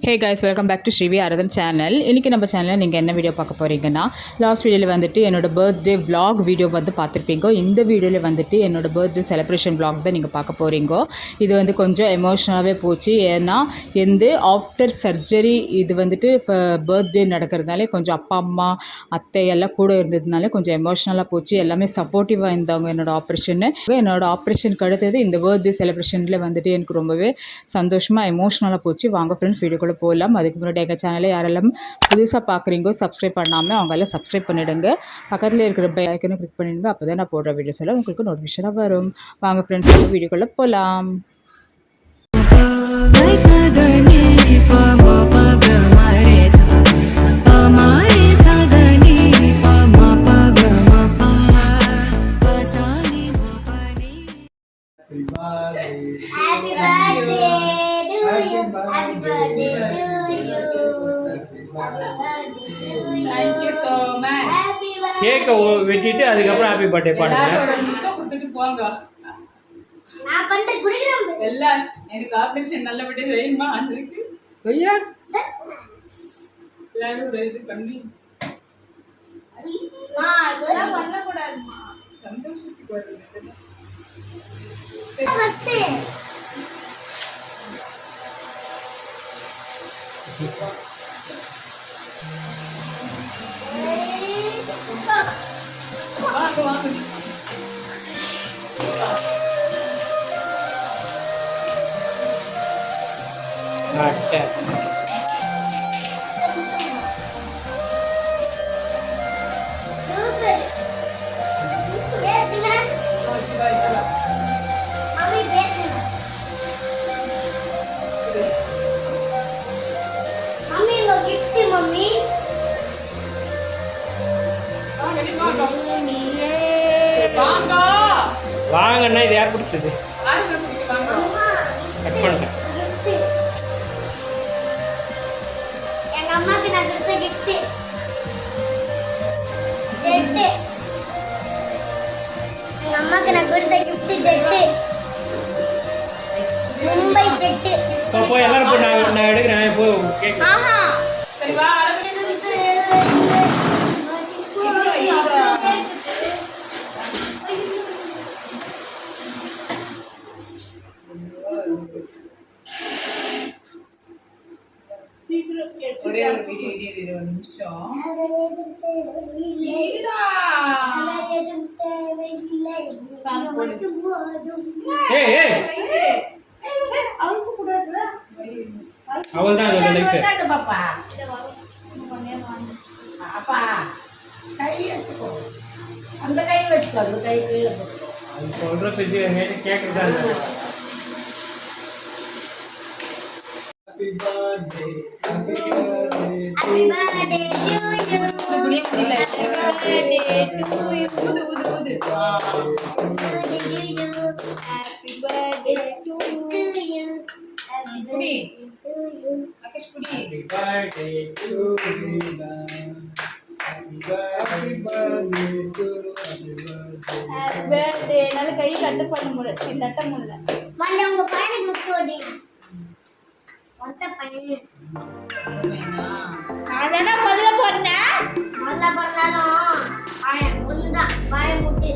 Hey guys, welcome back to Srivi Aradhan channel. இன்றைக்கி நம்ம சேனலில் நீங்கள் என்ன வீடியோ பார்க்க போகிறீங்கன்னா, லாஸ்ட் வீடியோவில் வந்துட்டு என்னோடய பர்த்டே விலாக் வீடியோ வந்து பார்த்துருப்பீங்க. இந்த வீடியோவில் வந்துட்டு என்னோடய பர்த்டே செலிப்ரேஷன் விலாக் தான் நீங்கள் பார்க்க போகிறீங்க. இது வந்து கொஞ்சம் எமோஷ்னலாகவே போச்சு. ஏன்னா ஆஃப்டர் சர்ஜரி இது வந்துட்டு இப்போ பர்த்டே நடக்கிறதுனாலே கொஞ்சம் அப்பா அம்மா அத்தை எல்லாம் கூட இருந்ததுனால கொஞ்சம் எமோஷ்னலாக போச்சு. எல்லாமே சப்போர்ட்டிவாக இருந்தாங்க என்னோடய ஆப்ரேஷனுக்கு அடுத்தது இந்த பர்த்டே செலிப்ரேஷனில் வந்துட்டு எனக்கு ரொம்பவே சந்தோஷமாக எமோஷ்னலாக போச்சு. வாங்க ஃப்ரெண்ட்ஸ் வீடியோக்குள்ளே போகலாம். அதுக்கு முன்னாடி எங்கள் சேனலை யாரெல்லாம் புதுசாக பார்க்குறீங்கோ சப்ஸ்கிரைப் பண்ணாமல் அவங்க எல்லாம் சப்ஸ்கிரைப் பண்ணிவிடுங்க. பக்கத்தில் இருக்கிற பெல் ஐக்கனை கிளிக் பண்ணிடுங்க. அப்போ தான் நான் போடுற வீடியோஸ் எல்லாம் உங்களுக்கு நோட்டிஃபிகேஷனாக வரும். வாங்க ஃப்ரெண்ட்ஸ் வீடியோக்குள்ளே போகலாம். Happy birthday to you. Happy birthday to you. Thank you so much. கேக்க வெட்டிட்டு அதுக்கப்புறம் ஹாப்பி பர்த்டே பாடுங்க. கொடுத்துட்டு போங்க. நான் பண்ற குடிக்கிறேன். எல்லாம் எனக்கு ஆபரேஷன் நல்லபடியா செய்யுமா அதுக்கு. ஐயா எல்லாரும் இது பண்ணி. இதெல்லாம் பண்ண கூடாதுமா. சந்தோஷத்துக்கு வருது. பர்த்டே வாங்க அட்டை வாங்கண்ணா. இது யார் கொடுத்தது? கட் பண்ணிட்டேன். எங்க அம்மாக்கு நான் கொடுத்த gift ஜெட். எங்க அம்மாக்கு நான் கொடுத்த gift ஜெட். மும்பை ஜெட். போய் எல்லாரும் போய் நான் எடுக்கிறேன். போ கேக். ஆஹா சரி வா. ஒரே ஒரு வீடியோ ஒரு நிமிஷம் அவள் தான் அதோட லைஃப். அப்பா கை எடுத்துக்கோ, அந்த கை வச்சுக்கோ, அந்த கை கீழே போட்டுக்கோ. அது சொல்ற பேச்சு கேட்கறதா இல்லை. Happy birthday to you. Happy birthday to you. புடி ஆகேஷ் புடி. Happy birthday to you. Happy birthday to you. Happy birthday. நல்ல கை கட்ட பண்ண முடியல, தட்ட முடியல. மல்ல உங்க பையனுக்கு முத்து ஓடிங்க. ஒத்த பண்ணு. அதானே முதல்ல போறேன். முதல்ல போறாலும் ஒண்ணுதான் வாய முட்டு.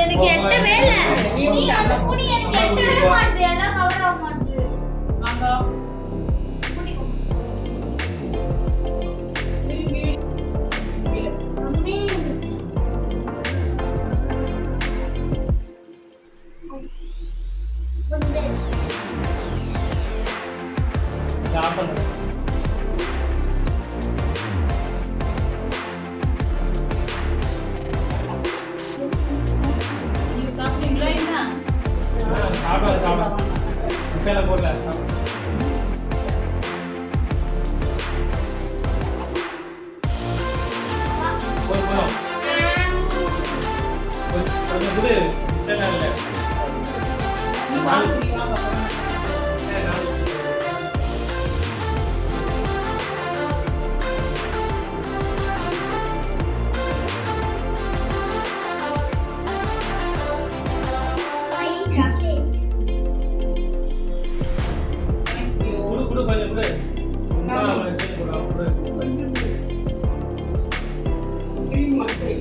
எனக்கு எட்டவே இல்ல. நீ அந்த புடி எனக்கு எட்டவே மாட்டுது, எல்லாம் கவர் ஆக மாட்டுது. வாங்க புடி மம்மி சாப்பிடுங்க. நீங்க சாப்பிட்டீங்களா என்ன? சாப்பிட இப்ப போடல. போதும் கொஞ்சம் கூட இல்லை. நீ வாங்க. கொடு. அவளை சரி கொடு, கொடு. கிரீம் மட்டும் வை.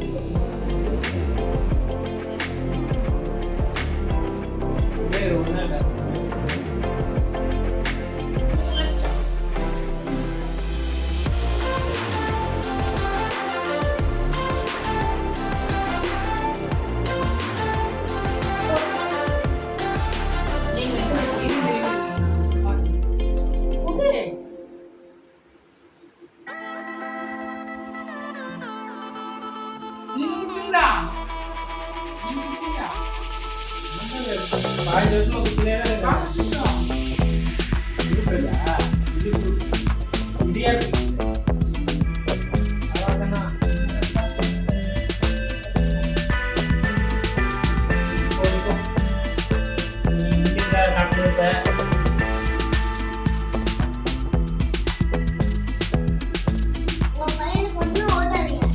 வேறு ஒண்ணும் இல்ல. பாதி வருஷமா குத்தினே தான் இருக்கேன். இடுப்புல, இடியாப்பம். அவ்வளவுதானா? போதும், போ. நீ இடிச்சா சாப்பிட்டு உன் பையனுக்கு ஒன்றும் ஓட்டாதீங்க.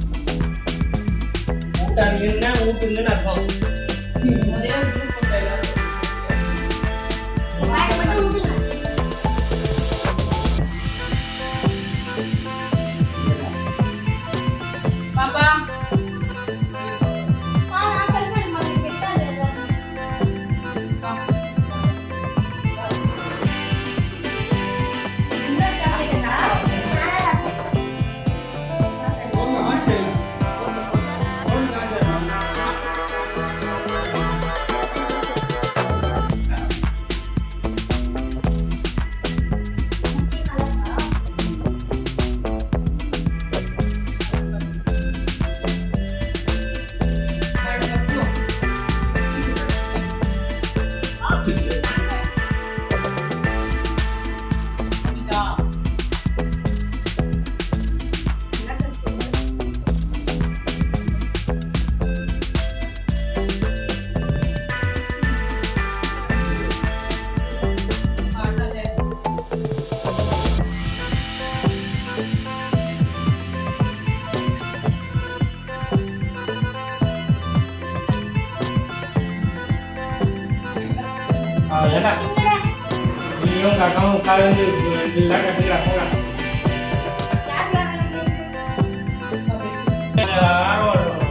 ஊட்டாதீங்கன்னா ஊட்டுங்கன்னு அர்த்தம். ஒரே ஒரு ஜூஸ் போட்டு எல்லாரும் வாயை மட்டும் ஊட்டுங்க. பாப்பா நான் கல்பனை மாதிரி கெட்டாது எல்லாரும். இந்த சாப்பிட்டு சாப்பிடு. ஏண்டா நீயும் காக்காவும் உட்காந்து எல்லாம் கட்டுக்கிறா போங்க. ஆர்வம் வரும்.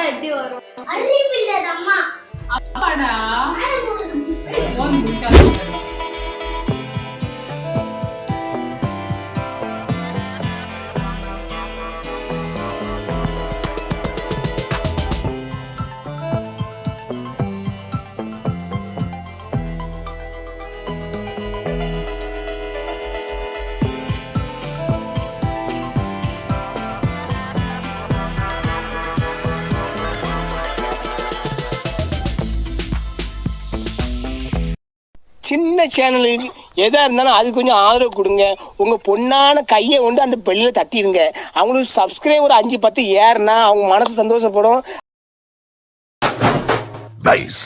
எப்படி வரும்? அறிவில்லை அம்மா. அப்பாடா மேல போடுங்க. போன் முட்டாள். சின்ன சேனலுக்கு எதாக இருந்தாலும் அது கொஞ்சம் ஆதரவு கொடுங்க. உங்கள் பொண்ணான கையை கொண்டு அந்த பெல்லில் தட்டிடுங்க. அவங்களுக்கு சப்ஸ்கிரைபர் 5-10 ஏறுனா அவங்க மனசு சந்தோஷப்படும். Base.